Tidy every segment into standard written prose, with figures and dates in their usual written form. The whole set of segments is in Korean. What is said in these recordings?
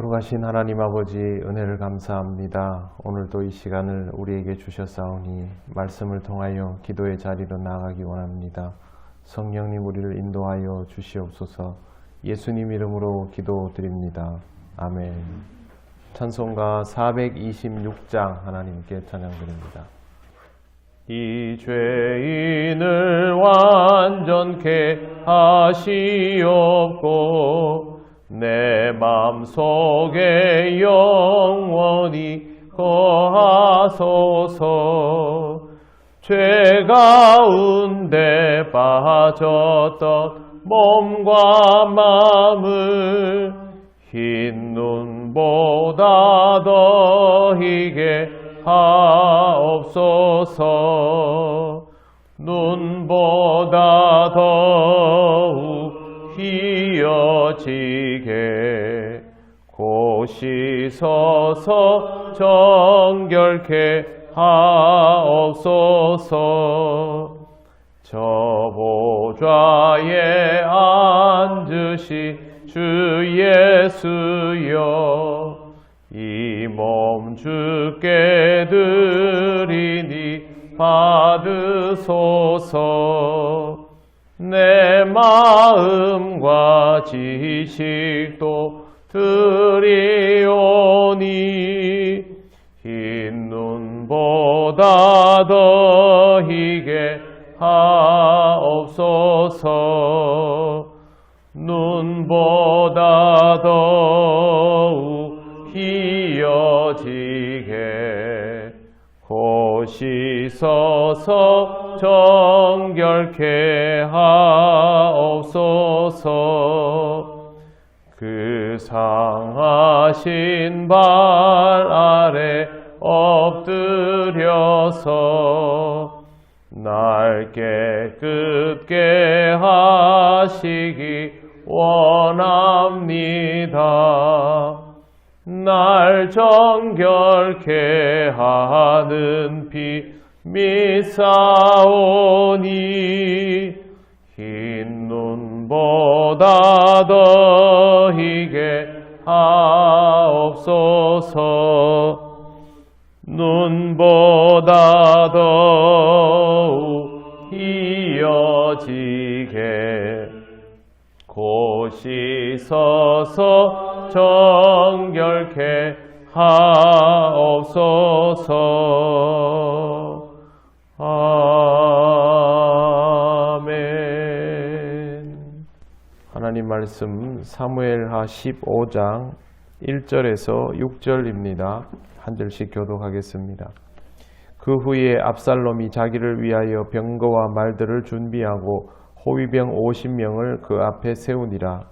거룩하신 하나님 아버지 은혜를 감사합니다. 오늘도 이 시간을 우리에게 주셨사오니 말씀을 통하여 기도의 자리로 나아가기 원합니다. 성령님 우리를 인도하여 주시옵소서. 예수님 이름으로 기도드립니다. 아멘. 찬송가 426장 하나님께 찬양드립니다. 이 죄인을 완전케 하시옵고 내 맘속에 영원히 거하소서. 죄 가운데 빠졌던 몸과 마음을 흰 눈보다 더 희게 하옵소서. 눈보다 더욱 희어지게 고시서서 정결케 하옵소서. 저 보좌에 앉으시 주 예수여, 이 몸 주께 드리니 받으소서. 내 마음과 지식도 드리오니 흰 눈보다 더 희게 하옵소서. 눈보다 더욱 희어지게 고시서서 정결케 하옵소서. 그 상하신 발 아래 엎드려서 날 깨끗게 하시기 원합니다. 날 정결케 하는 피 믿사오니 흰 눈보다 더 희게 하옵소서. 눈보다 더욱 희어지게 고시서서 정결케 하옵소서. 아멘. 하나님 말씀 사무엘하 15장 1절에서 6절입니다. 한 절씩 교독하겠습니다. 그 후에 압살롬이 자기를 위하여 병거와 말들을 준비하고 호위병 50명을 그 앞에 세우니라.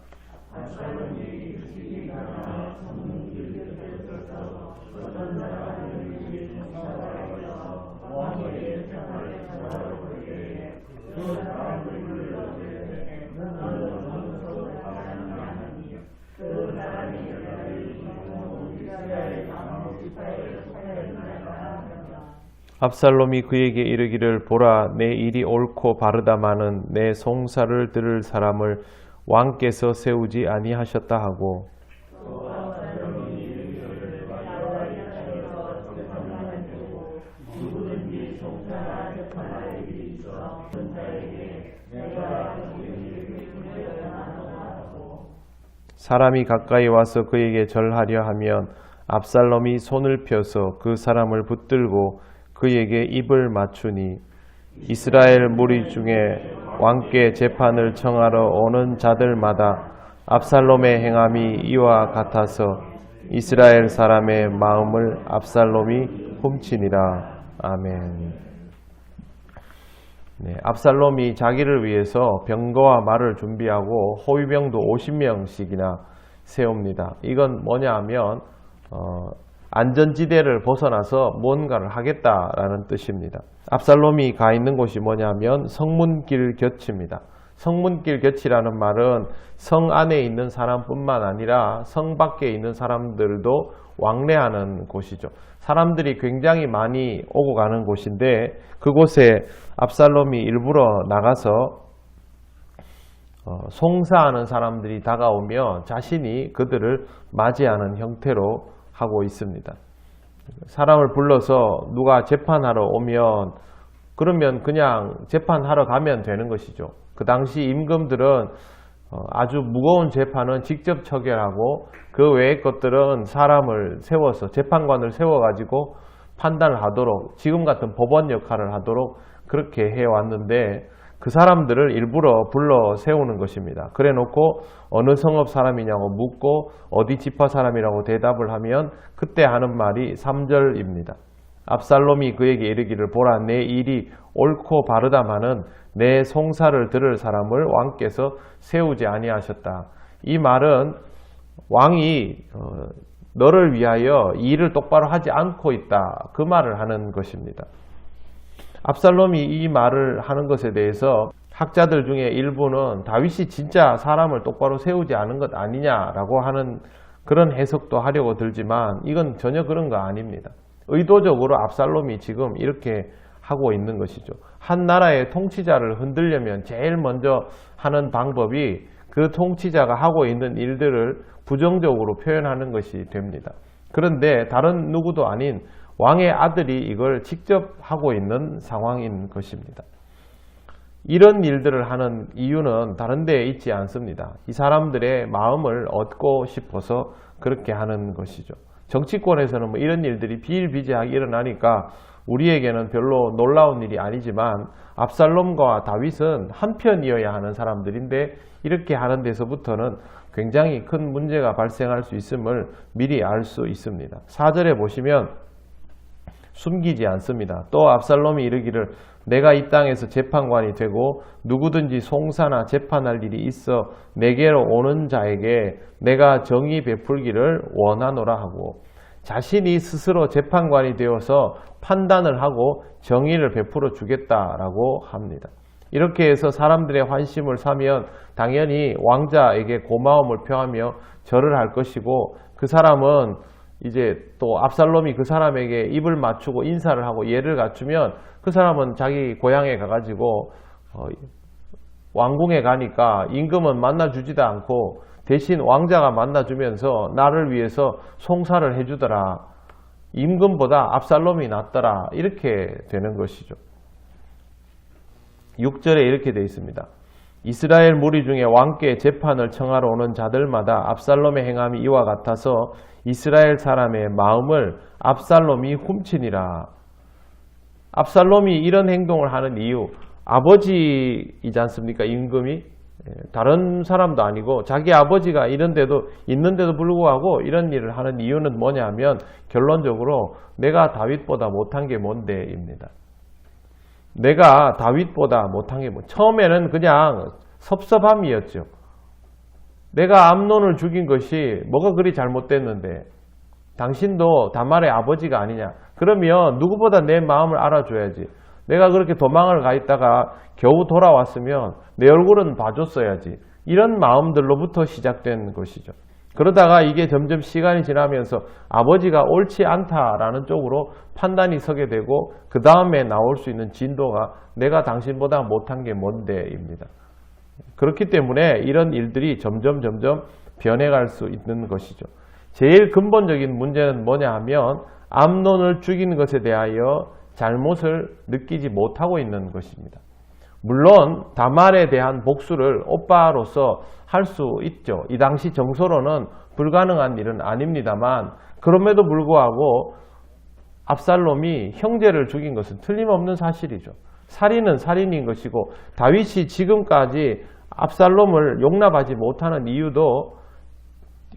압살롬이 그에게 이르기를, 보라, 내 일이 옳고 바르다마는 내 송사를 들을 사람을 왕께서 세우지 아니하셨다 하고, 사람이 가까이 와서 그에게 절하려 하면 압살롬이 손을 펴서 그 사람을 붙들고 그에게 입을 맞추니, 이스라엘 무리 중에 왕께 재판을 청하러 오는 자들마다 압살롬의 행함이 이와 같아서 이스라엘 사람의 마음을 압살롬이 훔치니라. 아멘. 네, 압살롬이 자기를 위해서 병거와 말을 준비하고 호위병도 50명씩이나 세웁니다. 이건 뭐냐 하면 안전지대를 벗어나서 뭔가를 하겠다라는 뜻입니다. 압살롬이 가 있는 곳이 뭐냐면 성문길 곁입니다. 성문길 곁이라는 말은 성 안에 있는 사람뿐만 아니라 성 밖에 있는 사람들도 왕래하는 곳이죠. 사람들이 굉장히 많이 오고 가는 곳인데, 그곳에 압살롬이 일부러 나가서 송사하는 사람들이 다가오며 자신이 그들을 맞이하는 형태로 하고 있습니다. 사람을 불러서 누가 재판하러 오면 그러면 그냥 재판하러 가면 되는 것이죠. 그 당시 임금들은 아주 무거운 재판은 직접 처결하고 그 외의 것들은 사람을 세워서 재판관을 세워가지고 판단을 하도록 지금 같은 법원 역할을 하도록 그렇게 해왔는데 그 사람들을 일부러 불러 세우는 것입니다. 그래 놓고 어느 성읍 사람이냐고 묻고 어디 지파 사람이라고 대답을 하면 그때 하는 말이 3절입니다. 압살롬이 그에게 이르기를 보라 내 일이 옳고 바르다마는 내 송사를 들을 사람을 왕께서 세우지 아니하셨다. 이 말은 왕이 너를 위하여 일을 똑바로 하지 않고 있다. 그 말을 하는 것입니다. 압살롬이 이 말을 하는 것에 대해서 학자들 중에 일부는 다윗이 진짜 사람을 똑바로 세우지 않은 것 아니냐라고 하는 그런 해석도 하려고 들지만 이건 전혀 그런 거 아닙니다. 의도적으로 압살롬이 지금 이렇게 하고 있는 것이죠. 한 나라의 통치자를 흔들려면 제일 먼저 하는 방법이 그 통치자가 하고 있는 일들을 부정적으로 표현하는 것이 됩니다. 그런데 다른 누구도 아닌 왕의 아들이 이걸 직접 하고 있는 상황인 것입니다. 이런 일들을 하는 이유는 다른 데에 있지 않습니다. 이 사람들의 마음을 얻고 싶어서 그렇게 하는 것이죠. 정치권에서는 뭐 이런 일들이 비일비재하게 일어나니까 우리에게는 별로 놀라운 일이 아니지만 압살롬과 다윗은 한편이어야 하는 사람들인데 이렇게 하는 데서부터는 굉장히 큰 문제가 발생할 수 있음을 미리 알 수 있습니다. 4절에 보시면 숨기지 않습니다. 또 압살롬이 이르기를 내가 이 땅에서 재판관이 되고 누구든지 송사나 재판할 일이 있어 내게로 오는 자에게 내가 정의 베풀기를 원하노라 하고 자신이 스스로 재판관이 되어서 판단을 하고 정의를 베풀어 주겠다라고 합니다. 이렇게 해서 사람들의 환심을 사면 당연히 왕자에게 고마움을 표하며 절을 할 것이고 그 사람은 이제 또 압살롬이 그 사람에게 입을 맞추고 인사를 하고 예를 갖추면 그 사람은 자기 고향에 가가지고 왕궁에 가니까 임금은 만나주지도 않고 대신 왕자가 만나주면서 나를 위해서 송사를 해주더라. 임금보다 압살롬이 낫더라. 이렇게 되는 것이죠. 6절에 이렇게 되어 있습니다. 이스라엘 무리 중에 왕께 재판을 청하러 오는 자들마다 압살롬의 행함이 이와 같아서 이스라엘 사람의 마음을 압살롬이 훔치니라. 압살롬이 이런 행동을 하는 이유, 아버지이지 않습니까? 임금이 다른 사람도 아니고 자기 아버지가 있는데도 불구하고 이런 일을 하는 이유는 뭐냐면 결론적으로 내가 다윗보다 못한 게 뭔데입니다. 내가 다윗보다 못한 게 처음에는 그냥 섭섭함이었죠. 내가 암논을 죽인 것이 뭐가 그리 잘못됐는데 당신도 다말의 아버지가 아니냐. 그러면 누구보다 내 마음을 알아줘야지. 내가 그렇게 도망을 가 있다가 겨우 돌아왔으면 내 얼굴은 봐줬어야지. 이런 마음들로부터 시작된 것이죠. 그러다가 이게 점점 시간이 지나면서 아버지가 옳지 않다라는 쪽으로 판단이 서게 되고 그 다음에 나올 수 있는 진도가 내가 당신보다 못한 게 뭔데입니다. 그렇기 때문에 이런 일들이 점점 변해갈 수 있는 것이죠. 제일 근본적인 문제는 뭐냐 하면 암논을 죽인 것에 대하여 잘못을 느끼지 못하고 있는 것입니다. 물론 다말에 대한 복수를 오빠로서 할 수 있죠. 이 당시 정서로는 불가능한 일은 아닙니다만 그럼에도 불구하고 압살롬이 형제를 죽인 것은 틀림없는 사실이죠. 살인은 살인인 것이고 다윗이 지금까지 압살롬을 용납하지 못하는 이유도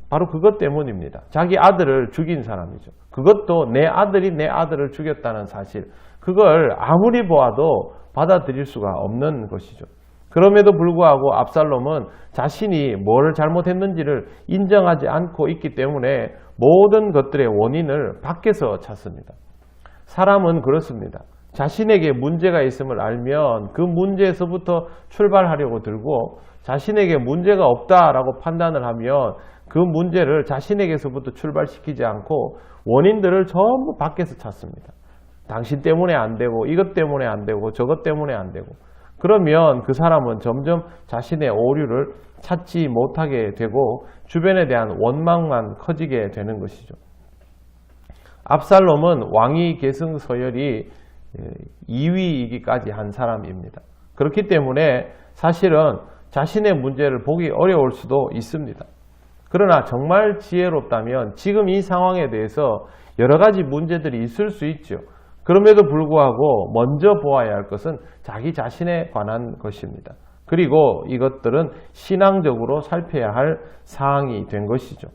바로 그것 때문입니다. 자기 아들을 죽인 사람이죠. 그것도 내 아들이 내 아들을 죽였다는 사실. 그걸 아무리 보아도 받아들일 수가 없는 것이죠. 그럼에도 불구하고 압살롬은 자신이 뭘 잘못했는지를 인정하지 않고 있기 때문에 모든 것들의 원인을 밖에서 찾습니다. 사람은 그렇습니다. 자신에게 문제가 있음을 알면 그 문제에서부터 출발하려고 들고 자신에게 문제가 없다라고 판단을 하면 그 문제를 자신에게서부터 출발시키지 않고 원인들을 전부 밖에서 찾습니다. 당신 때문에 안 되고 이것 때문에 안 되고 저것 때문에 안 되고 그러면 그 사람은 점점 자신의 오류를 찾지 못하게 되고 주변에 대한 원망만 커지게 되는 것이죠. 압살롬은 왕위 계승 서열이 2위이기까지 한 사람입니다. 그렇기 때문에 사실은 자신의 문제를 보기 어려울 수도 있습니다. 그러나 정말 지혜롭다면 지금 이 상황에 대해서 여러 가지 문제들이 있을 수 있죠. 그럼에도 불구하고 먼저 보아야 할 것은 자기 자신에 관한 것입니다. 그리고 이것들은 신앙적으로 살펴야 할 사항이 된 것이죠.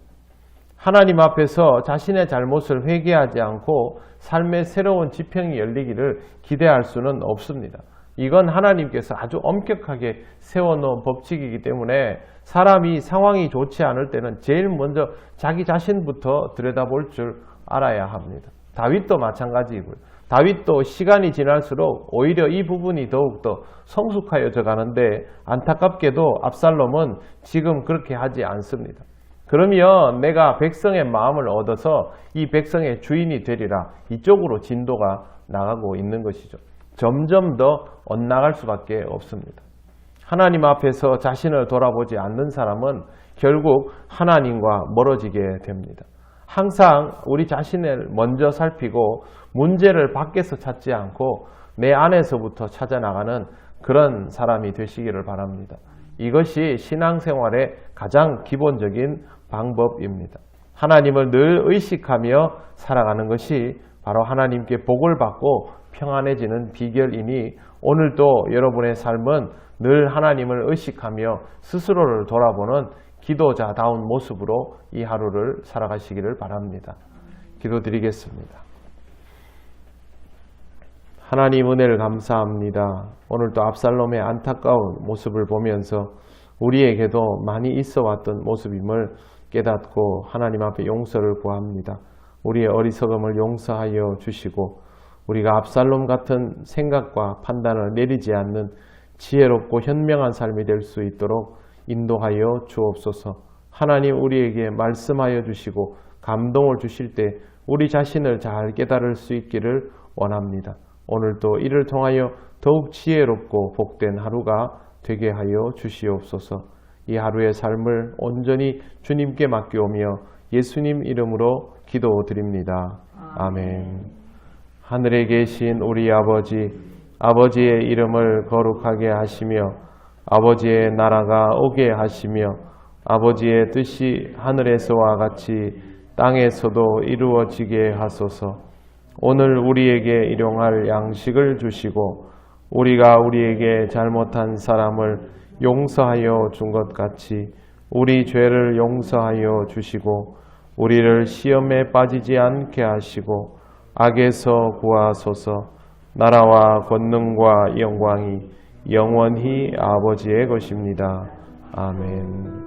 하나님 앞에서 자신의 잘못을 회개하지 않고 삶의 새로운 지평이 열리기를 기대할 수는 없습니다. 이건 하나님께서 아주 엄격하게 세워놓은 법칙이기 때문에 사람이 상황이 좋지 않을 때는 제일 먼저 자기 자신부터 들여다볼 줄 알아야 합니다. 다윗도 마찬가지이고요. 다윗도 시간이 지날수록 오히려 이 부분이 더욱더 성숙하여져 가는데 안타깝게도 압살롬은 지금 그렇게 하지 않습니다. 그러면 내가 백성의 마음을 얻어서 이 백성의 주인이 되리라, 이쪽으로 진도가 나가고 있는 것이죠. 점점 더 엇나갈 수밖에 없습니다. 하나님 앞에서 자신을 돌아보지 않는 사람은 결국 하나님과 멀어지게 됩니다. 항상 우리 자신을 먼저 살피고 문제를 밖에서 찾지 않고 내 안에서부터 찾아나가는 그런 사람이 되시기를 바랍니다. 이것이 신앙생활의 가장 기본적인 방법입니다. 하나님을 늘 의식하며 살아가는 것이 바로 하나님께 복을 받고 평안해지는 비결이니 오늘도 여러분의 삶은 늘 하나님을 의식하며 스스로를 돌아보는 기도자다운 모습으로 이 하루를 살아가시기를 바랍니다. 기도드리겠습니다. 하나님 은혜를 감사합니다. 오늘도 압살롬의 안타까운 모습을 보면서 우리에게도 많이 있어 왔던 모습임을 깨닫고 하나님 앞에 용서를 구합니다. 우리의 어리석음을 용서하여 주시고 우리가 압살롬 같은 생각과 판단을 내리지 않는 지혜롭고 현명한 삶이 될 수 있도록 인도하여 주옵소서. 하나님 우리에게 말씀하여 주시고 감동을 주실 때 우리 자신을 잘 깨달을 수 있기를 원합니다. 오늘도 이를 통하여 더욱 지혜롭고 복된 하루가 되게 하여 주시옵소서. 이 하루의 삶을 온전히 주님께 맡겨오며 예수님 이름으로 기도드립니다. 아멘. 하늘에 계신 우리 아버지, 아버지의 이름을 거룩하게 하시며 아버지의 나라가 오게 하시며 아버지의 뜻이 하늘에서와 같이 땅에서도 이루어지게 하소서. 오늘 우리에게 일용할 양식을 주시고 우리가 우리에게 잘못한 사람을 용서하여 준 것 같이 우리 죄를 용서하여 주시고 우리를 시험에 빠지지 않게 하시고 악에서 구하소서. 나라와 권능과 영광이 영원히 아버지의 것입니다. 아멘.